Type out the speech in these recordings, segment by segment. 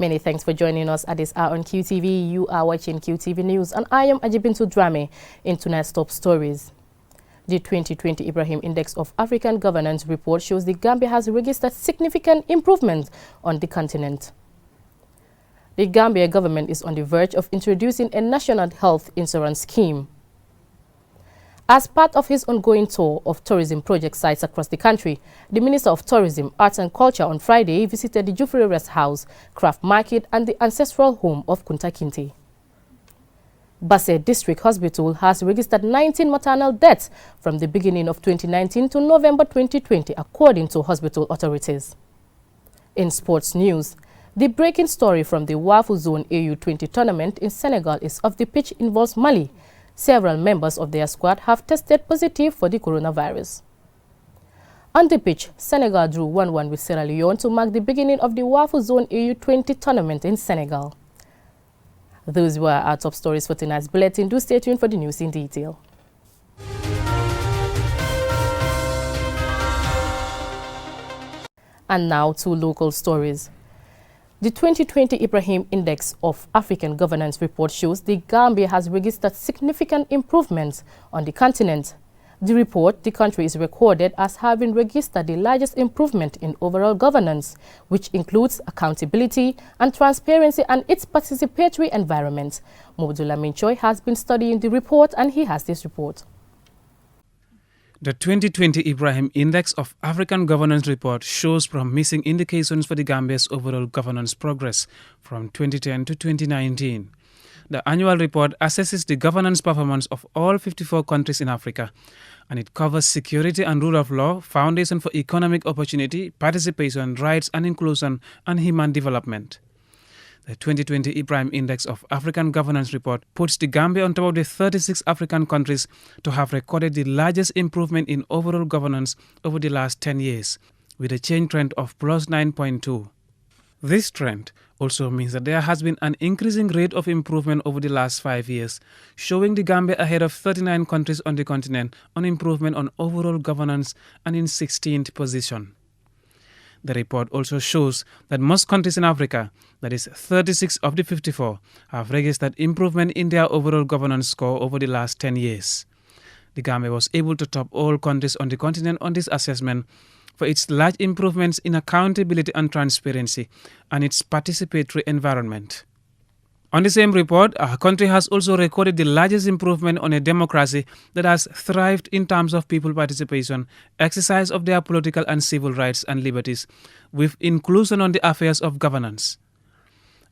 Many thanks for joining us at this hour on QTV. You are watching QTV News, and I am Ajibintu Drame in tonight's top stories. The 2020 Ibrahim Index of African Governance report shows the Gambia has registered significant improvements on the continent. The Gambia government is on the verge of introducing a national health insurance scheme. As part of his ongoing tour of tourism project sites across the country, the Minister of Tourism, Arts and Culture on Friday visited the Jufure Rest House, Craft Market and the ancestral home of Kunta Kinte. Basset District Hospital has registered 19 maternal deaths from the beginning of 2019 to November 2020, according to hospital authorities. In sports news, the breaking story from the Wafu Zone AU20 tournament in Senegal is of the pitch involves Mali. Several members of their squad have tested positive for the coronavirus. On the pitch, Senegal drew 1-1 with Sierra Leone to mark the beginning of the Wafu Zone AU20 tournament in Senegal. Those were our top stories for tonight's bulletin. Do stay tuned for the news in detail. And now to local stories. The 2020 Ibrahim Index of African Governance report shows the Gambia has registered significant improvements on the continent. The report, the country is recorded as having registered the largest improvement in overall governance, which includes accountability and transparency and its participatory environment. Mobdullah Minchoy has been studying the report and he has this report. The 2020 Ibrahim Index of African Governance report shows promising indications for the Gambia's overall governance progress from 2010 to 2019. The annual report assesses the governance performance of all 54 countries in Africa, and it covers security and rule of law, foundation for economic opportunity, participation, rights and inclusion, and human development. The 2020 Ibrahim Index of African Governance report puts the Gambia on top of the 36 African countries to have recorded the largest improvement in overall governance over the last 10 years, with a change trend of plus 9.2. This trend also means that there has been an increasing rate of improvement over the last 5 years, showing the Gambia ahead of 39 countries on the continent on improvement on overall governance and in 16th position. The report also shows that most countries in Africa, that is 36 of the 54, have registered improvement in their overall governance score over the last 10 years. The Gambia was able to top all countries on the continent on this assessment for its large improvements in accountability and transparency and its participatory environment. On the same report, our country has also recorded the largest improvement on a democracy that has thrived in terms of people participation, exercise of their political and civil rights and liberties, with inclusion on the affairs of governance.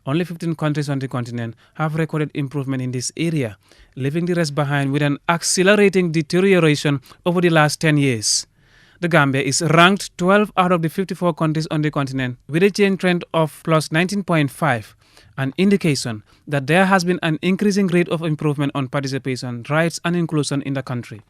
Only 15 countries on the continent have recorded improvement in this area, leaving the rest behind with an accelerating deterioration over the last 10 years. The Gambia is ranked 12 out of the 54 countries on the continent with a change trend of plus 19.5, an indication that there has been an increasing rate of improvement on participation, rights and inclusion in the country.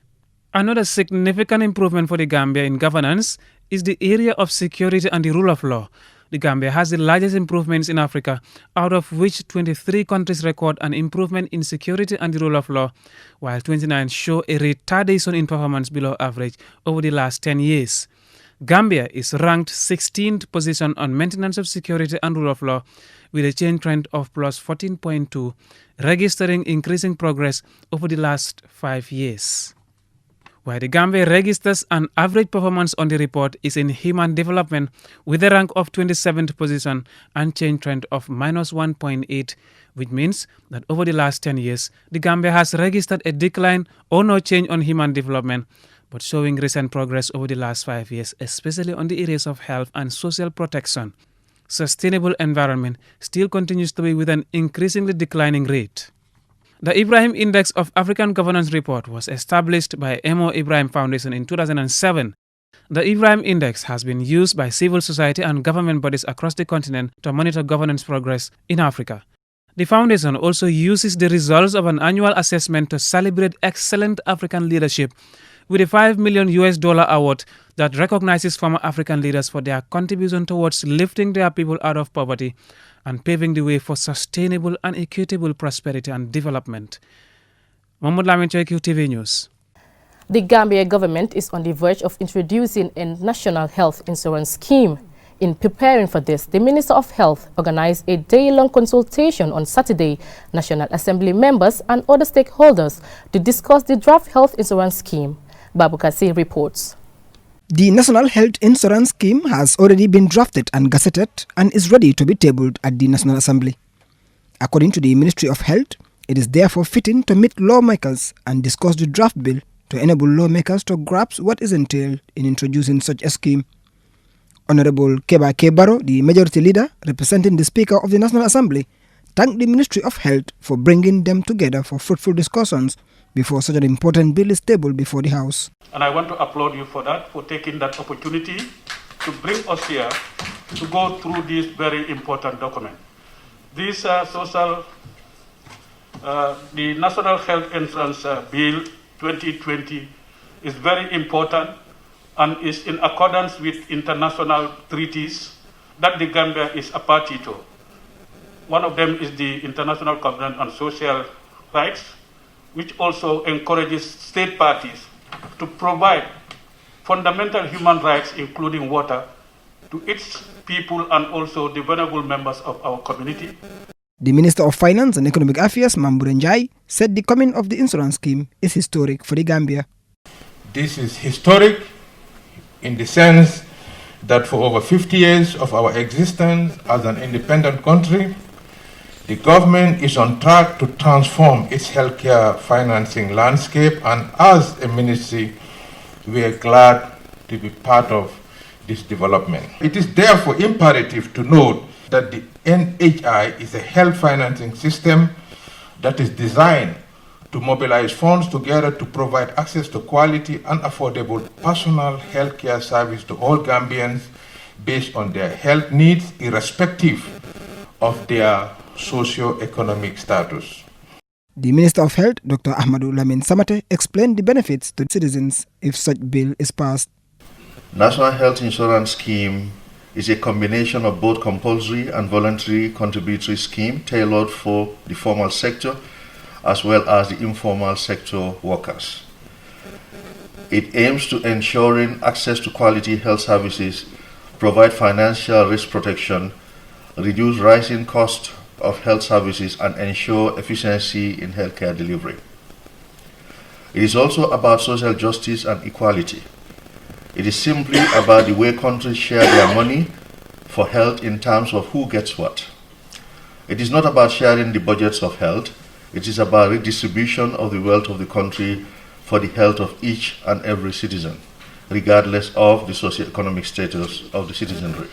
Another significant improvement for the Gambia in governance is the area of security and the rule of law. The Gambia has the largest improvements in Africa, out of which 23 countries record an improvement in security and the rule of law, while 29 show a retardation in performance below average over the last 10 years. Gambia is ranked 16th position on maintenance of security and rule of law, with a change trend of plus 14.2, registering increasing progress over the last 5 years. While the Gambia registers an average performance on the report is in human development with a rank of 27th position and change trend of minus 1.8, which means that over the last 10 years, the Gambia has registered a decline or no change on human development, but showing recent progress over the last 5 years, especially on the areas of health and social protection. Sustainable environment still continues to be with an increasingly declining rate. The Ibrahim Index of African Governance report was established by M.O. Ibrahim Foundation in 2007. The Ibrahim Index has been used by civil society and government bodies across the continent to monitor governance progress in Africa. The foundation also uses the results of an annual assessment to celebrate excellent African leadership with a $5 million award that recognizes former African leaders for their contribution towards lifting their people out of poverty and paving the way for sustainable and equitable prosperity and development. Mahmoud Lamin Choy, Qtv News. The Gambia government is on the verge of introducing a national health insurance scheme. In preparing for this, the Minister of Health organized a day-long consultation on Saturday, National Assembly members and other stakeholders to discuss the draft health insurance scheme. Babu Kasi reports. The National Health Insurance Scheme has already been drafted and gazetted and is ready to be tabled at the National Assembly. According to the Ministry of Health, it is therefore fitting to meet lawmakers and discuss the draft bill to enable lawmakers to grasp what is entailed in introducing such a scheme. Honorable Keba Kebaro, the majority leader representing the Speaker of the National Assembly, thanked the Ministry of Health for bringing them together for fruitful discussions before such an important bill is tabled before the House. And I want to applaud you for that, for taking that opportunity to bring us here to go through this very important document. This the National Health Insurance Bill 2020 is very important and is in accordance with international treaties that the Gambia is a party to. One of them is the International Covenant on Social Rights, which also encourages state parties to provide fundamental human rights, including water, to its people and also the vulnerable members of our community. The Minister of Finance and Economic Affairs, Mamburenjai, said the coming of the insurance scheme is historic for the Gambia. This is historic in the sense that for over 50 years of our existence as an independent country, the government is on track to transform its healthcare financing landscape, and as a ministry, we are glad to be part of this development. It is therefore imperative to note that the NHI is a health financing system that is designed to mobilize funds together to provide access to quality and affordable personal healthcare service to all Gambians based on their health needs, irrespective of their socio-economic status. The Minister of Health, Dr. Ahmadu Lamin Samate, explained the benefits to citizens if such bill is passed. National Health Insurance Scheme is a combination of both compulsory and voluntary contributory scheme tailored for the formal sector as well as the informal sector workers. It aims to ensuring access to quality health services, provide financial risk protection, reduce rising cost of health services, and ensure efficiency in healthcare delivery. It is also about social justice and equality. It is simply about the way countries share their money for health in terms of who gets what. It is not about sharing the budgets of health. It is about redistribution of the wealth of the country for the health of each and every citizen, regardless of the socio-economic status of the citizenry.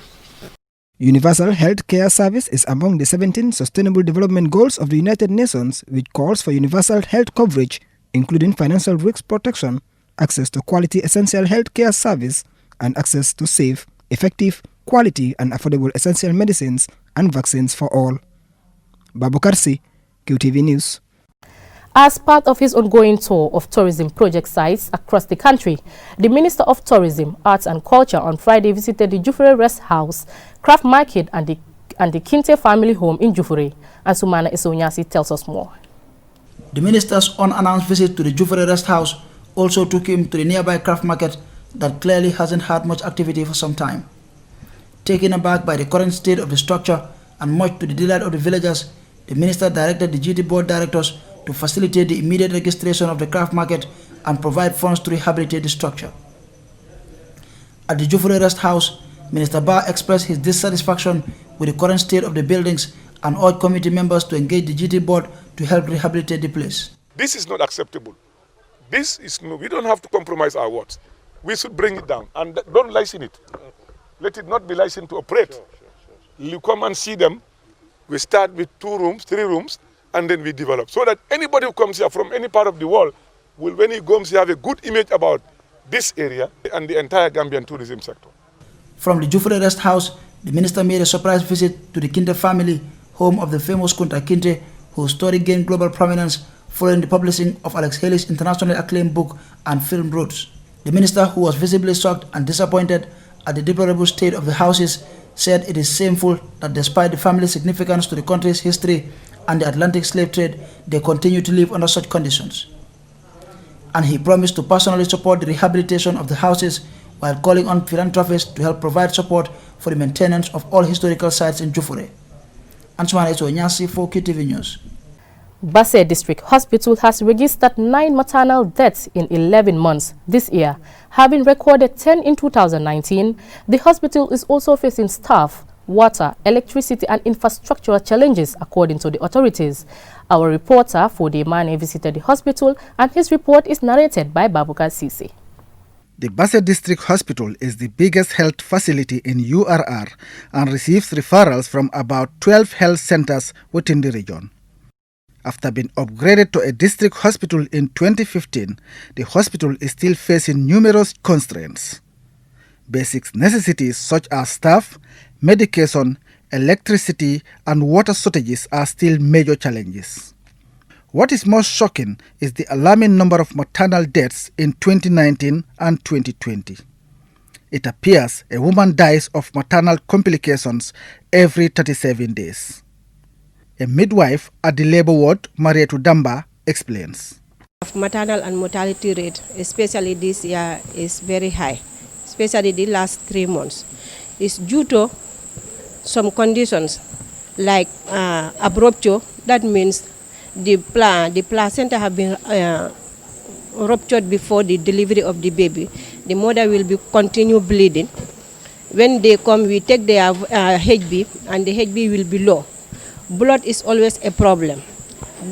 Universal health care service is among the 17 Sustainable Development Goals of the United Nations, which calls for universal health coverage, including financial risk protection, access to quality essential health care service, and access to safe, effective, quality, and affordable essential medicines and vaccines for all. Babu Karsi, Qtv News. As part of his ongoing tour of tourism project sites across the country, the Minister of Tourism, Arts and Culture on Friday visited the Jufure Rest House, Craft Market and the Kinte family home in Jufure. And Sumana Isonyasi tells us more. The Minister's unannounced visit to the Jufure Rest House also took him to the nearby Craft Market that clearly hasn't had much activity for some time. Taken aback by the current state of the structure and much to the delight of the villagers, the Minister directed the GT Board directors to facilitate the immediate registration of the Craft Market and provide funds to rehabilitate the structure. At the Jufure Rest House, Minister Ba expressed his dissatisfaction with the current state of the buildings and urged committee members to engage the GT Board to help rehabilitate the place. This is not acceptable. We don't have to compromise our words. We should bring it down and don't license it. Let it not be licensed to operate. You come and see them. We start with 2 rooms, 3 rooms, and then we develop. So that anybody who comes here from any part of the world will, when he comes here, have a good image about this area and the entire Gambian tourism sector. From the Jufure Rest House, the Minister made a surprise visit to the Kinte family, home of the famous Kunta Kinte, whose story gained global prominence following the publishing of Alex Haley's internationally acclaimed book and film Roots. The Minister, who was visibly shocked and disappointed at the deplorable state of the houses, said it is shameful that despite the family's significance to the country's history and the Atlantic slave trade, they continue to live under such conditions. And he promised to personally support the rehabilitation of the houses while calling on philanthropists to help provide support for the maintenance of all historical sites in Jufure. Ansumana Ito Nyasi for Qtv News. Basset District Hospital has registered 9 maternal deaths in 11 months this year, having recorded 10 in 2019. The hospital is also facing staff, water, electricity and infrastructural challenges according to the authorities. Our reporter Fode Mane visited the hospital and his report is narrated by Babukar Sisi. The Basset District Hospital is the biggest health facility in URR and receives referrals from about 12 health centers within the region. After being upgraded to a district hospital in 2015, the hospital is still facing numerous constraints. Basic necessities such as staff, medication, electricity and water shortages are still major challenges. What is most shocking is the alarming number of maternal deaths in 2019 and 2020. It appears a woman dies of maternal complications every 37 days. A midwife at the labor ward, Marietu Damba, explains. Maternal and mortality rate, especially this year, is very high, especially the last 3 months. It's due to some conditions like abruptio. That means the placenta have been ruptured before the delivery of the baby. The mother will be continue bleeding. When they come, we take their HB and the HB will be low. Blood is always a problem.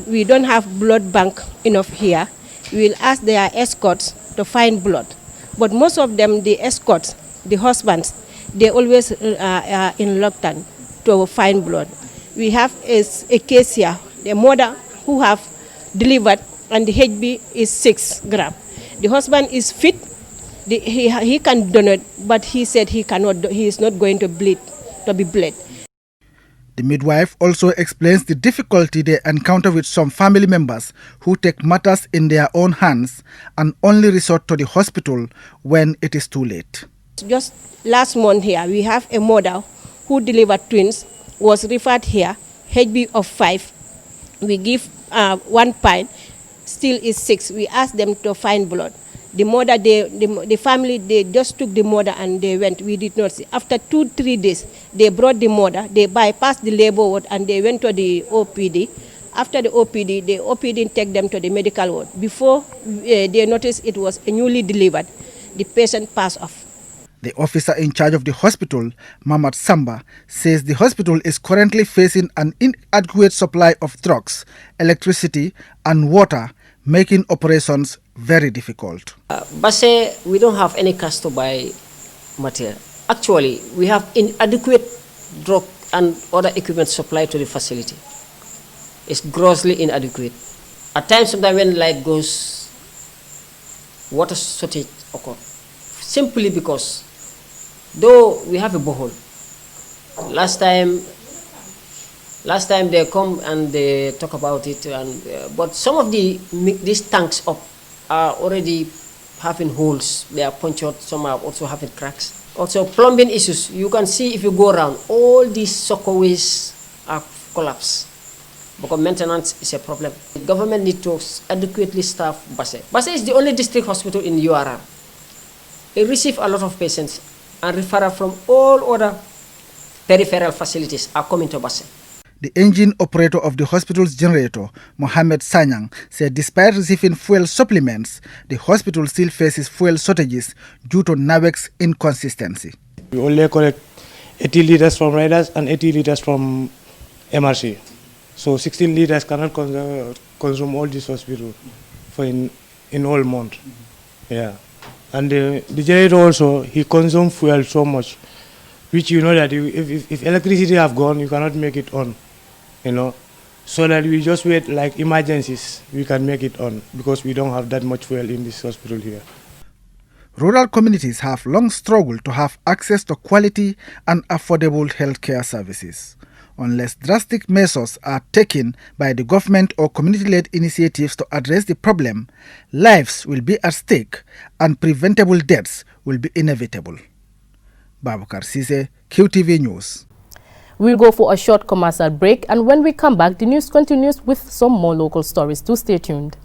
We don't have blood bank enough here. We will ask their escorts to find blood. But most of them, the escorts, the husbands, they always are reluctant to find blood. We have a case here, the mother who have delivered and the HB is 6 grams. The husband is fit, he can donate, but he said he is not going to be bled. The midwife also explains the difficulty they encounter with some family members who take matters in their own hands and only resort to the hospital when it is too late. Just last month here, we have a mother who delivered twins, was referred here, HB of 5. We give 1 pint, still is 6. We ask them to find blood. The mother, the family, they just took the mother and they went. We did not see. After 2-3 days, they brought the mother. They bypassed the labor ward and they went to the OPD. After the OPD take them to the medical ward. Before they noticed it was newly delivered, the patient passed off. The officer in charge of the hospital, Mamad Samba, says the hospital is currently facing an inadequate supply of drugs, electricity and water, making operations very difficult. Basset, we don't have any cash to buy material. Actually, we have inadequate drug and other equipment supplied to the facility. It's grossly inadequate. At times, sometimes when light goes, water shortage occurs. Simply because, though we have a borehole, last time they come and they talk about it, but some of these tanks up are already having holes. They are punctured. Some are also having cracks. Also, plumbing issues. You can see if you go around, all these sockways are collapsed because maintenance is a problem. The government needs to adequately staff Basset. Basset is the only district hospital in URR. It receives a lot of patients and referral from all other peripheral facilities are coming to Basset. The engine operator of the hospital's generator, Mohamed Sanyang, said despite receiving fuel supplements, the hospital still faces fuel shortages due to NAWEC's inconsistency. We only collect 80 liters from riders and 80 liters from MRC. So 16 liters cannot consume all this hospital for in all month. Yeah. And the generator also, he consumes fuel so much, which you know that if electricity have gone, you cannot make it on. So that we just wait like emergencies, we can make it on because we don't have that much fuel in this hospital here. Rural communities have long struggled to have access to quality and affordable healthcare services. Unless drastic measures are taken by the government or community-led initiatives to address the problem, lives will be at stake and preventable deaths will be inevitable. Babukar Sise, Qtv News. We'll go for a short commercial break, and when we come back, the news continues with some more local stories. Do stay tuned.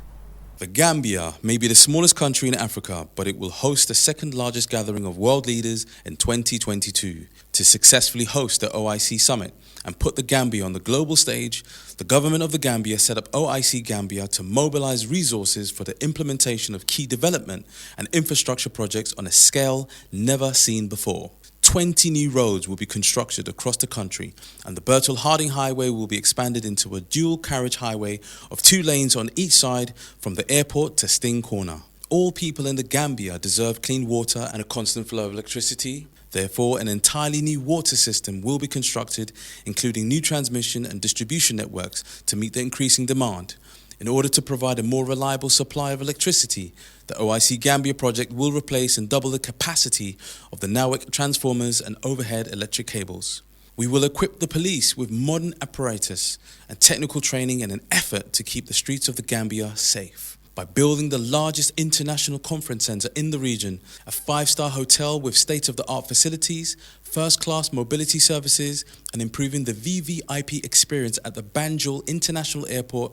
The Gambia may be the smallest country in Africa, but it will host the second largest gathering of world leaders in 2022. To successfully host the OIC Summit and put the Gambia on the global stage, the government of the Gambia set up OIC Gambia to mobilize resources for the implementation of key development and infrastructure projects on a scale never seen before. 20 new roads will be constructed across the country, and the Bertel-Harding Highway will be expanded into a dual-carriage highway of 2 lanes on each side from the airport to Sting Corner. All people in the Gambia deserve clean water and a constant flow of electricity. Therefore, an entirely new water system will be constructed, including new transmission and distribution networks to meet the increasing demand. In order to provide a more reliable supply of electricity, the OIC Gambia project will replace and double the capacity of the NAWEC transformers and overhead electric cables. We will equip the police with modern apparatus and technical training in an effort to keep the streets of the Gambia safe. By building the largest international conference center in the region, a 5-star hotel with state-of-the-art facilities, first-class mobility services, and improving the VVIP experience at the Banjul International Airport,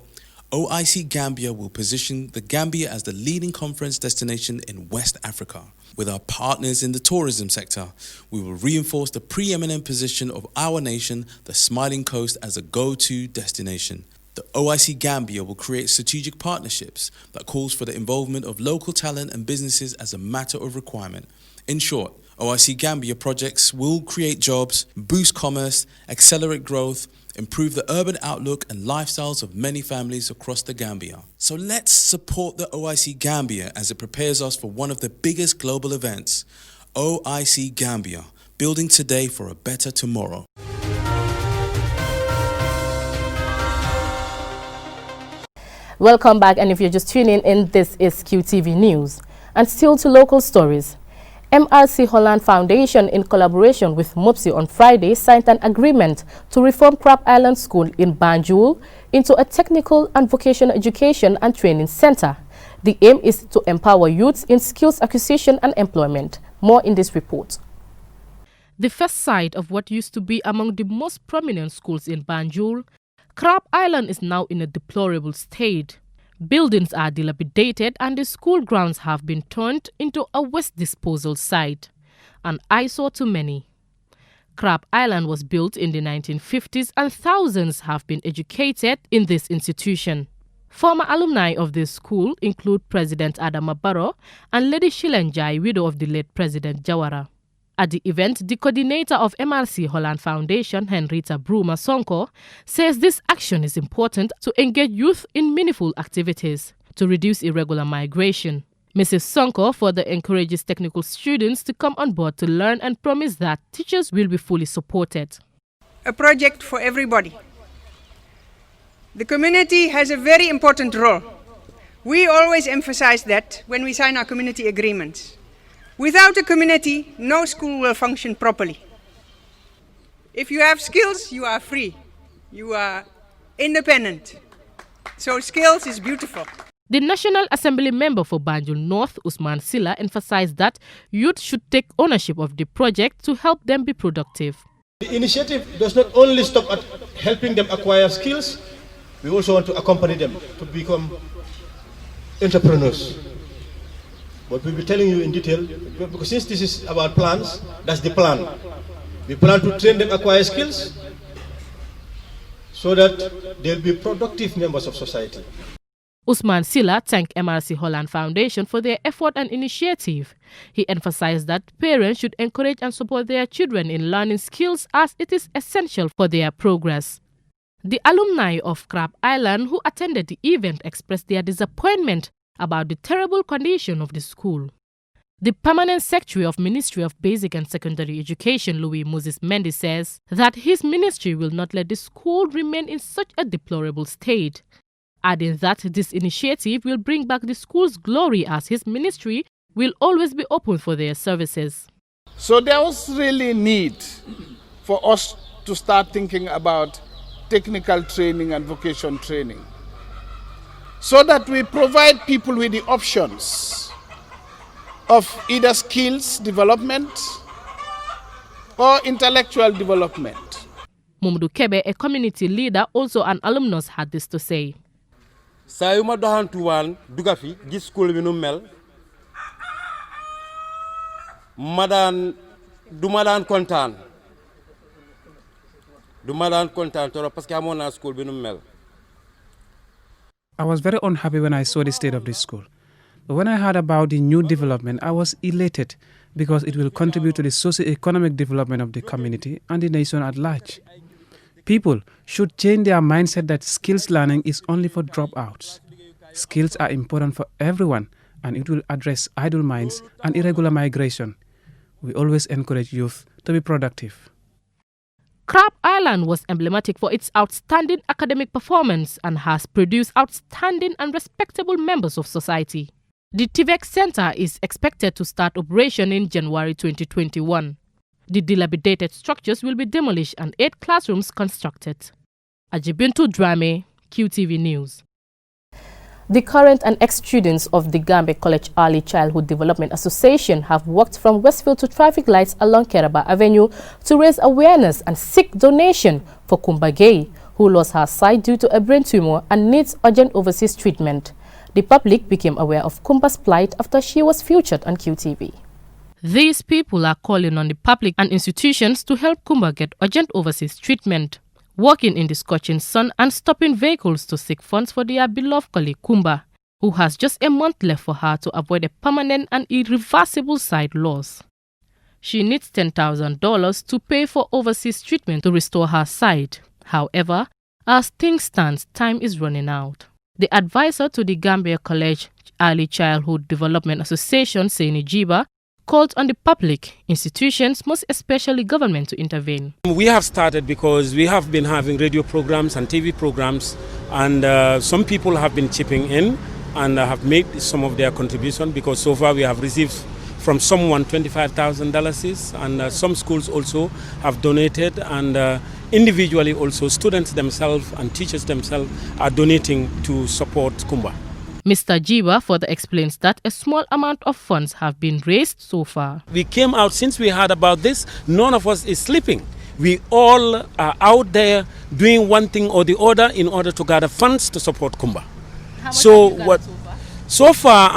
OIC Gambia will position the Gambia as the leading conference destination in West Africa. With our partners in the tourism sector, we will reinforce the preeminent position of our nation, the Smiling Coast, as a go-to destination. The OIC Gambia will create strategic partnerships that calls for the involvement of local talent and businesses as a matter of requirement. In short, OIC Gambia projects will create jobs, boost commerce, accelerate growth, improve the urban outlook and lifestyles of many families across the Gambia. So let's support the OIC Gambia as it prepares us for one of the biggest global events. OIC Gambia, building today for a better tomorrow. Welcome back, and if you're just tuning in, this is QTV News. And still to local stories. MRC Holland Foundation, in collaboration with MOPSI on Friday, signed an agreement to reform Crab Island School in Banjul into a technical and vocational education and training center. The aim is to empower youths in skills acquisition and employment. More in this report. The first site of what used to be among the most prominent schools in Banjul, Crab Island is now in a deplorable state. Buildings are dilapidated and the school grounds have been turned into a waste disposal site, an eyesore to many. Crab Island was built in the 1950s and thousands have been educated in this institution. Former alumni of this school include President Adama Barrow and Lady Shilenjai, widow of the late President Jawara. At the event, the coordinator of MRC Holland Foundation, Henrietta Bruma Sonko, says this action is important to engage youth in meaningful activities to reduce irregular migration. Mrs. Sonko further encourages technical students to come on board to learn and promise that teachers will be fully supported. A project for everybody. The community has a very important role. We always emphasize that when we sign our community agreements. Without a community, no school will function properly. If you have skills, you are free. You are independent. So skills is beautiful. The National Assembly member for Banjul North, Usman Silla, emphasized that youth should take ownership of the project to help them be productive. The initiative does not only stop at helping them acquire skills, we also want to accompany them to become entrepreneurs. But we'll be telling you in detail, because since this is about plans, that's the plan. We plan to train them, acquire skills, so that they'll be productive members of society. Usman Silla thanked MRC Holland Foundation for their effort and initiative. He emphasized that parents should encourage and support their children in learning skills as it is essential for their progress. The alumni of Crab Island who attended the event expressed their disappointment about the terrible condition of the school. The Permanent Secretary of Ministry of Basic and Secondary Education, Louis Moses Mendy, says that his ministry will not let the school remain in such a deplorable state, adding that this initiative will bring back the school's glory as his ministry will always be open for their services. So there was really need for us to start thinking about technical training and vocation training, so that we provide people with the options of either skills development or intellectual development. Mumdu Kebe, a community leader, also an alumnus, had this to say. saa yu ma doxantuwaan dugga fi gis school bi nu mel du ma daan kontaan trop parce que amoon naa school bi nu mel. I was very unhappy when I saw the state of this school. But when I heard about the new development, I was elated because it will contribute to the socio-economic development of the community and the nation at large. People should change their mindset that skills learning is only for dropouts. Skills are important for everyone, and it will address idle minds and irregular migration. We always encourage youth to be productive. Crab Island was emblematic for its outstanding academic performance and has produced outstanding and respectable members of society. The TVEC Center is expected to start operation in January 2021. The dilapidated structures will be demolished and 8 classrooms constructed. Ajibintu Drame, QTV News. The current and ex-students of the Gambia College Early Childhood Development Association have walked from Westfield to traffic lights along Keraba Avenue to raise awareness and seek donation for Kumba Gay, who lost her sight due to a brain tumor and needs urgent overseas treatment. The public became aware of Kumba's plight after she was featured on QTV. These people are calling on the public and institutions to help Kumba get urgent overseas treatment, walking in the scorching sun and stopping vehicles to seek funds for their beloved colleague Kumba, who has just a month left for her to avoid a permanent and irreversible sight loss. She needs $10,000 to pay for overseas treatment to restore her sight. However, as things stand, time is running out. The advisor to the Gambia College Early Childhood Development Association, Saini Jiba, called on the public, institutions, most especially government, to intervene. We have started because we have been having radio programs and TV programs, and some people have been chipping in and have made some of their contribution, because so far we have received from someone $25,000, and some schools also have donated, and individually also students themselves and teachers themselves are donating to support Kumba. Mr. Jiba further explains that a small amount of funds have been raised so far. We came out since we heard about this. None of us is sleeping. We all are out there doing one thing or the other in order to gather funds to support Kumba. How much have you gathered so far? So far,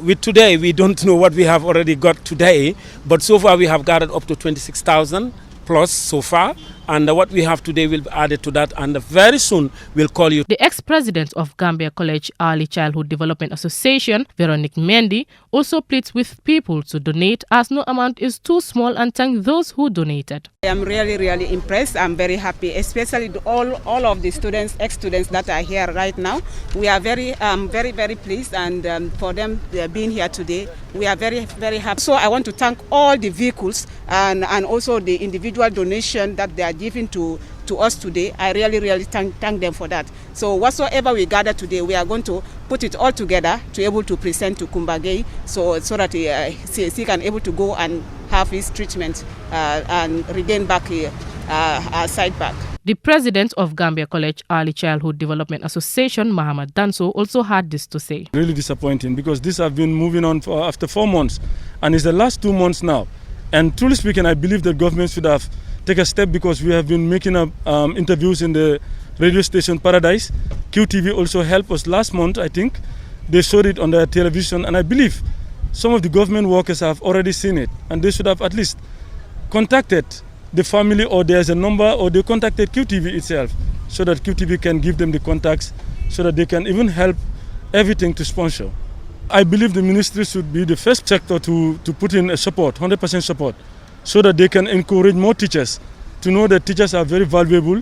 with today, we don't know what we have already got today, but so far we have gathered up to 26,000 plus so far. And what we have today will be added to that, and very soon we'll call you. The ex-president of Gambia College Early Childhood Development Association, Veronique Mendy, also pleads with people to donate as no amount is too small, and thank those who donated. I am really impressed. I'm very happy, especially all of the students, ex-students that are here right now. We are very pleased, and for them being here today, we are very happy. So I want to thank all the vehicles and also the individual donation that they are giving to us today. I really thank them for that. So whatsoever we gather today, we are going to put it all together to able to present to Kumba Gay, so that he can able to go and have his treatment and regain back our sight back. The president of Gambia College Early Childhood Development Association, Muhammad Danso, also had this to say. Really disappointing, because this has been moving on for after 4 months, and it's the last 2 months now. And truly speaking, I believe that government should have taken a step, because we have been making interviews in the radio station Paradise. QTV also helped us last month, I think. They showed it on their television, and I believe some of the government workers have already seen it, and they should have at least contacted the family, or there's a number, or they contacted QTV itself, so that QTV can give them the contacts, so that they can even help everything to sponsor. I believe the ministry should be the first sector to put in a support, 100% support, so that they can encourage more teachers to know that teachers are very valuable,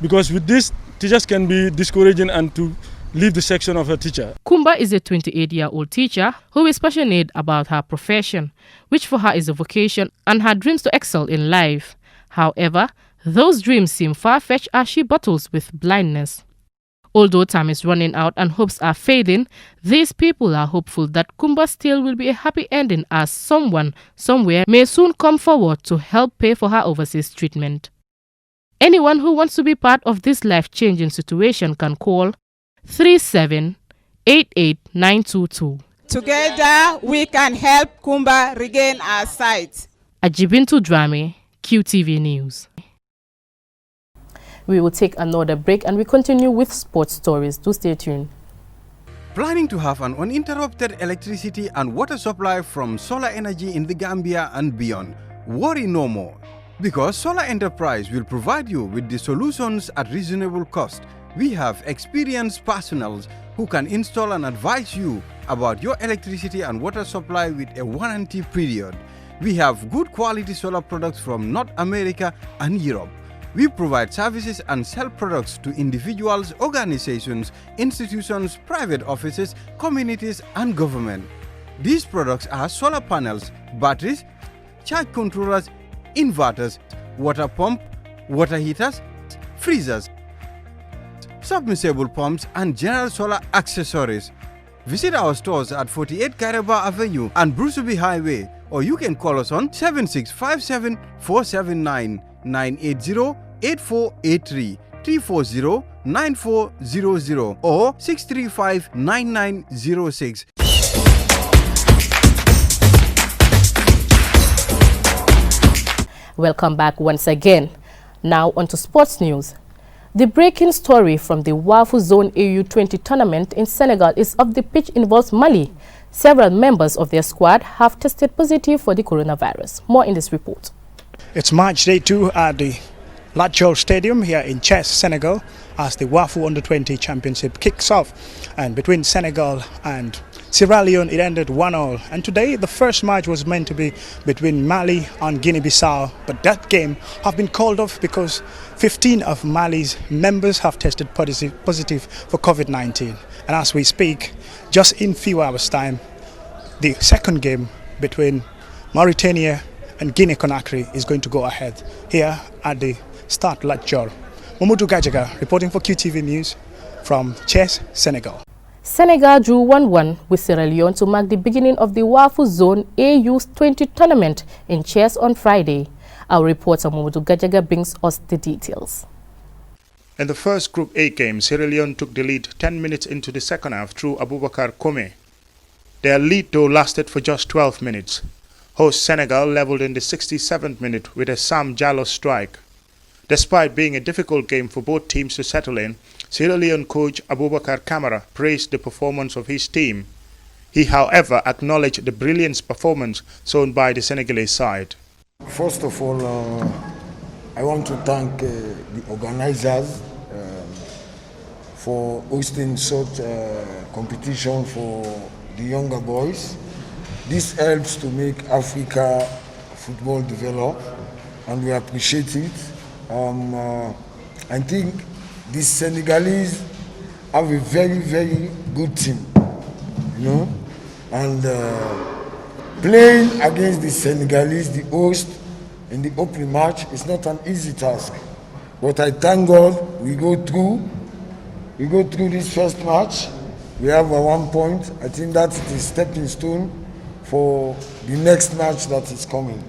because with this, teachers can be discouraging and to leave the section of a teacher. Kumba is a 28-year-old teacher who is passionate about her profession, which for her is a vocation, and her dreams to excel in life. However, those dreams seem far-fetched as she battles with blindness. Although time is running out and hopes are fading, these people are hopeful that Kumba's tale will be a happy ending, as someone, somewhere, may soon come forward to help pay for her overseas treatment. Anyone who wants to be part of this life-changing situation can call 37-88-922. Together, we can help Kumba regain our sight. Ajibintu Drame, QTV News. We will take another break and we continue with sports stories. Do stay tuned. Planning to have an uninterrupted electricity and water supply from solar energy in the Gambia and beyond? Worry no more, because Solar Enterprise will provide you with the solutions at reasonable cost. We have experienced personnel who can install and advise you about your electricity and water supply with a warranty period. We have good quality solar products from North America and Europe. We provide services and sell products to individuals, organizations, institutions, private offices, communities, and government. These products are solar panels, batteries, charge controllers, inverters, water pump, water heaters, freezers, submersible pumps, and general solar accessories. Visit our stores at 48 Karaba Avenue and Brusubi Highway, or you can call us on 7657 479 980 8483 340 9400 or 635 9906. Welcome back once again. Now on to sports news. The breaking story from the WAFU Zone AU20 tournament in Senegal is of the pitch involves Mali. Several members of their squad have tested positive for the coronavirus. More in this report. It's match day 2 at the Latjol Stadium here in Thiès, Senegal, as the WAFU Under-20 Championship kicks off. And between Senegal and Sierra Leone, it ended 1-1. And today, the first match was meant to be between Mali and Guinea-Bissau. But that game have been called off because 15 of Mali's members have tested positive for COVID-19. And as we speak, just in few hours' time, the second game between Mauritania and Guinea-Conakry is going to go ahead here at the Stade Lat-Dior. Mamadou Gajaga reporting for QTV News from Thiès, Senegal. Senegal drew 1-1 with Sierra Leone to mark the beginning of the WAFU Zone AU20 tournament in Thiès on Friday. Our reporter Mamadou Gajaga brings us the details. In the first Group A game, Sierra Leone took the lead 10 minutes into the second half through Abubakar Kome. Their lead though lasted for just 12 minutes. Host Senegal leveled in the 67th minute with a Sam Jallo strike. Despite being a difficult game for both teams to settle in, Sierra Leone coach Abubakar Kamara praised the performance of his team. He, however, acknowledged the brilliant performance shown by the Senegalese side. First of all, I want to thank the organizers for hosting such competition for the younger boys. This helps to make Africa football develop, and we appreciate it. I think the Senegalese have a very, very good team, you know, and playing against the Senegalese, the host, in the opening match is not an easy task. But I thank God we go through this first match. We have a 1 point. I think that's the stepping stone for the next match that is coming.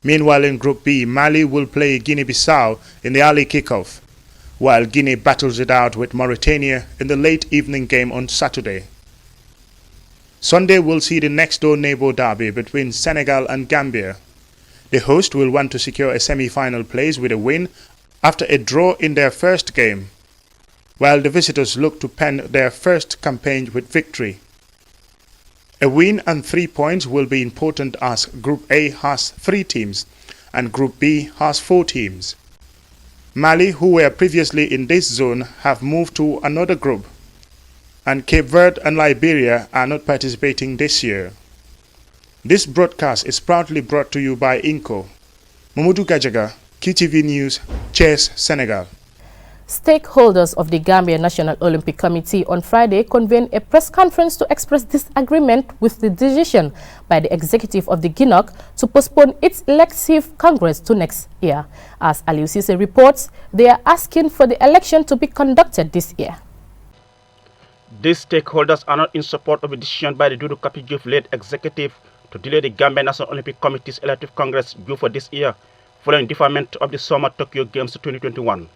Meanwhile, in Group B, Mali will play Guinea-Bissau in the early kickoff, while Guinea battles it out with Mauritania in the late evening game on Saturday. Sunday will see the next-door neighbor derby between Senegal and Gambia. The host will want to secure a semi-final place with a win after a draw in their first game, while the visitors look to pen their first campaign with victory. A win and 3 points will be important as Group A has 3 teams and Group B has 4 teams. Mali, who were previously in this zone, have moved to another group, and Cape Verde and Liberia are not participating this year. This broadcast is proudly brought to you by INCO. Mamadou Gajaga, QTV News, Thiès, Senegal. Stakeholders of the Gambia National Olympic Committee on Friday convened a press conference to express disagreement with the decision by the executive of the GINOC to postpone its elective congress to next year. As Aliou Cisse reports, they are asking for the election to be conducted this year. These stakeholders are not in support of a decision by the Dudu Kapijuf-led executive to delay the Gambia National Olympic Committee's elective congress due for this year, following deferment of the Summer Tokyo Games to 2021.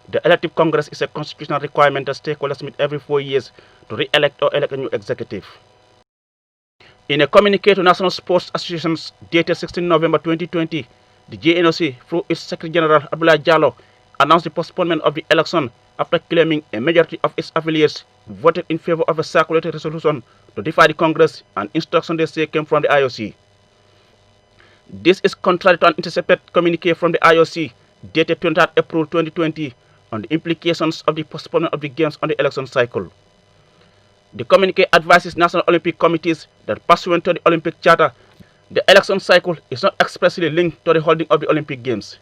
The elective congress is a constitutional requirement that stakeholders meet every 4 years to re-elect or elect a new executive. In a communique to National Sports Associations dated 16 November 2020, the JNOC, through its Secretary General Abdullah Jallo, announced the postponement of the election after claiming a majority of its affiliates voted in favor of a circulated resolution to defy the Congress, and instruction they say came from the IOC. This is contrary to an intercepted communique from the IOC dated 23 April 2020 on the implications of the postponement of the Games on the election cycle. The communique advises national Olympic committees that pursuant to the Olympic Charter, the election cycle is not expressly linked to the holding of the Olympic Games.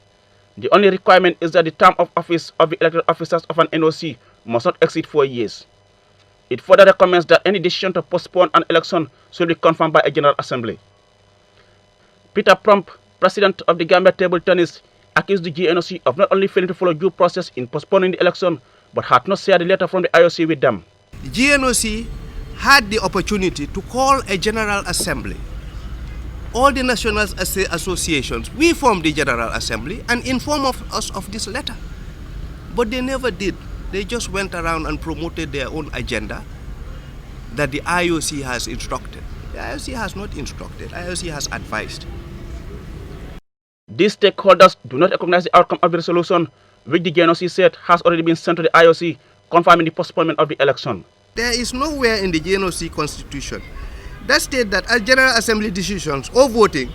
The only requirement is that the term of office of the elected officers of an NOC must not exceed 4 years. It further recommends that any decision to postpone an election should be confirmed by a General Assembly. Peter Prompt, president of the Gambia Table Tennis, accused the GNOC of not only failing to follow due process in postponing the election, but had not shared the letter from the IOC with them. The GNOC had the opportunity to call a General Assembly. All the national associations, we formed the General Assembly and inform us of this letter. But they never did. They just went around and promoted their own agenda that the IOC has instructed. The IOC has not instructed, the IOC has advised. These stakeholders do not recognize the outcome of the resolution, which the GNOC said has already been sent to the IOC, confirming the postponement of the election. There is nowhere in the GNOC constitution that states that as General Assembly decisions or voting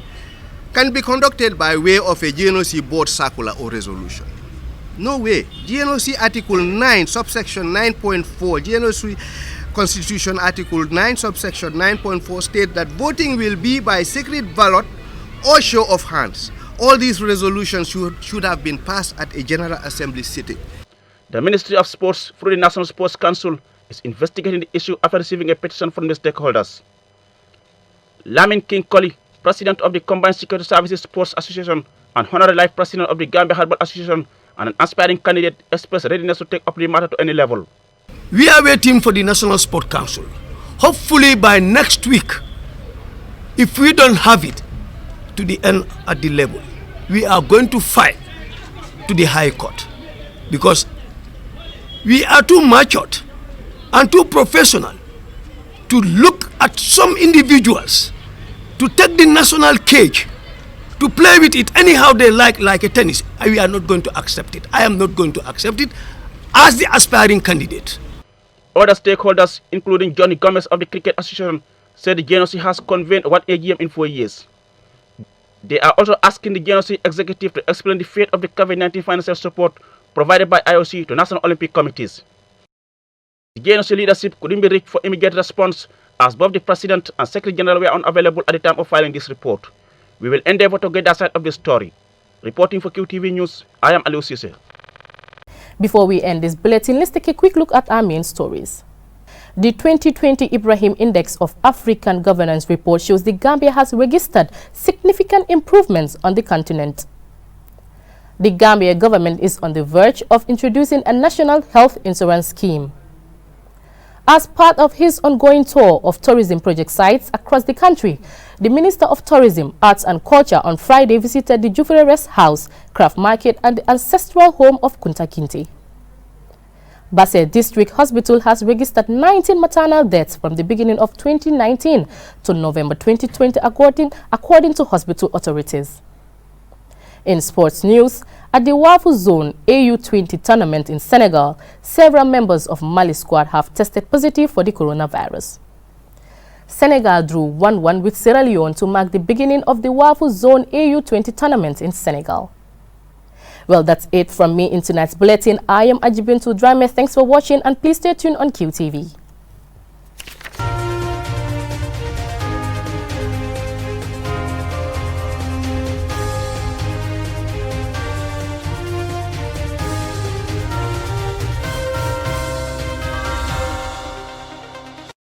can be conducted by way of a GNOC board circular or resolution. No way. GNOC Article 9, subsection 9.4, GNOC Constitution Article 9, subsection 9.4 state that voting will be by secret ballot or show of hands. All these resolutions should have been passed at a General Assembly sitting. The Ministry of Sports, through the National Sports Council, is investigating the issue after receiving a petition from the stakeholders. Lamin King Colley, president of the Combined Security Services Sports Association and honorary life president of the Gambia Handball Association, and an aspiring candidate, expressed readiness to take up the matter to any level. We are waiting for the National Sport Council. Hopefully by next week, if we don't have it to the end at the level, we are going to fight to the High Court, because we are too matured and too professional to look at some individuals to take the national cage to play with it anyhow they like a tennis. We are not going to accept it. I am not going to accept it as the aspiring candidate. Other stakeholders, including Johnny Gomez of the Cricket Association, said the GNOC has convened one AGM in 4 years. They are also asking the GNOC executive to explain the fate of the COVID-19 financial support provided by IOC to national Olympic committees. The GNOC leadership couldn't be reached for immediate response, as both the President and Secretary General were unavailable at the time of filing this report. We will endeavor to get that side of the story. Reporting for Qtv News, I am Aliou Cisse. Before we end this bulletin, let's take a quick look at our main stories. The 2020 Ibrahim Index of African Governance report shows the Gambia has registered significant improvements on the continent. The Gambia government is on the verge of introducing a national health insurance scheme. As part of his ongoing tour of tourism project sites across the country, the Minister of Tourism, Arts and Culture on Friday visited the Jufere Rest House, Craft Market and the ancestral home of Kunta Kinte. Basset District Hospital has registered 19 maternal deaths from the beginning of 2019 to November 2020 according to hospital authorities. In sports news, at the Wafu Zone AU20 tournament in Senegal, several members of Mali squad have tested positive for the coronavirus. Senegal drew 1-1 with Sierra Leone to mark the beginning of the Wafu Zone AU20 tournament in Senegal. Well, that's it from me in tonight's bulletin. I am Ajibintu Drame. Thanks for watching and please stay tuned on QTV.